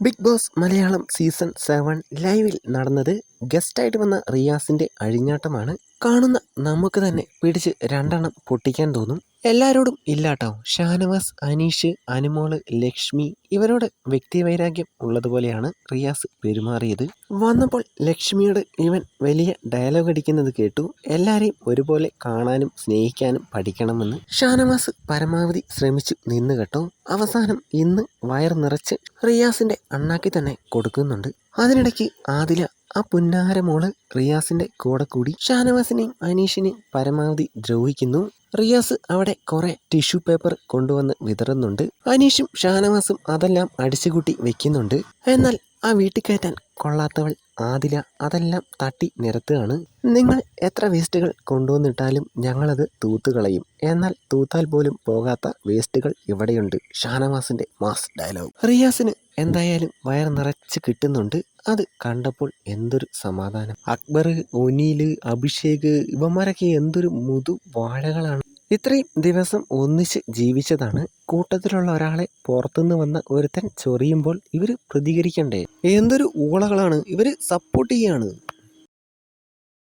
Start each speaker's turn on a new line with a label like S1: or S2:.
S1: Big boss Malayalam season 7 ലൈവിൽ നടന്നത് ഗസ്റ്റായിട്ട് വന്ന റിയാസിന്റെ അഴിഞ്ഞാട്ടമാണ്. കാണുന്ന നമുക്ക് തന്നെ പിടിച്ച് രണ്ടെണ്ണം പൊട്ടിക്കാൻ തോന്നും. എല്ലാവരോടും ഇല്ലാട്ടോ. ഷാനവാസ്, അനീഷ്, അനുമോള്, ലക്ഷ്മി ഇവരോട് വ്യക്തിവൈരാഗ്യം ഉള്ളതുപോലെയാണ് റിയാസ് പെരുമാറിയത്. വന്നപ്പോൾ ലക്ഷ്മിയോട് ഇവൻ വലിയ ഡയലോഗ് അടിക്കുന്നത് കേട്ടു. എല്ലാവരെയും ഒരുപോലെ കാണാനും സ്നേഹിക്കാനും പഠിക്കണമെന്ന് ഷാനവാസ് പരമാവധി ശ്രമിച്ചു നിന്ന് കേട്ടോ. അവസാനം ഇന്ന് വയർ നിറച്ച് റിയാസിന്റെ അണ്ണാക്കി തന്നെ കൊടുക്കുന്നുണ്ട്. അതിനിടയ്ക്ക് ആദില, ആ പുന്നാര മോള് റിയാസിന്റെ കൂടെ കൂടി ഷാനവാസിനെയും അനീഷിനെയും പരമാവധി ദ്രോഹിക്കുന്നു. റിയാസ് അവിടെ കുറെ ടിഷ്യൂ പേപ്പർ കൊണ്ടുവന്ന് വിതറുന്നുണ്ട്. അനീഷും ഷാനവാസും അതെല്ലാം അടിച്ചുകൂട്ടി വെക്കുന്നുണ്ട്. എന്നാൽ ആ വീട്ടിൽ കയറ്റാൻ കൊള്ളാത്തവൾ ആദില അതെല്ലാം തട്ടി നിരത്തുകയാണ്. നിങ്ങൾ എത്ര വേസ്റ്റുകൾ കൊണ്ടുവന്നിട്ടാലും ഞങ്ങളത് തൂത്തുകളയും, എന്നാൽ തൂത്താൽ പോലും പോകാത്ത വേസ്റ്റുകൾ ഇവിടെയുണ്ട്. ഷാനവാസിന്റെ മാസ് ഡയലോഗ്. റിയാസിന് എന്തായാലും വയർ നിറച്ച് കിട്ടുന്നുണ്ട്. അത് കണ്ടപ്പോൾ എന്തൊരു സമാധാനം. അക്ബർ, ഒനീല്, അഭിഷേക് ഇവന്മാരൊക്കെ എന്തൊരു മുതു വാഴകളാണ്. ഇത്രയും ദിവസം ഒന്നിച്ച് ജീവിച്ചതാണ്. കൂട്ടത്തിലുള്ള ഒരാളെ പുറത്തുനിന്ന് വന്ന ഒരുത്തൻ ചൊറിയുമ്പോൾ ഇവർ പ്രതികരിക്കണ്ടേ? എന്തൊരു ഊളകളാണ് ഇവര്, സപ്പോർട്ട് ചെയ്യാണ്.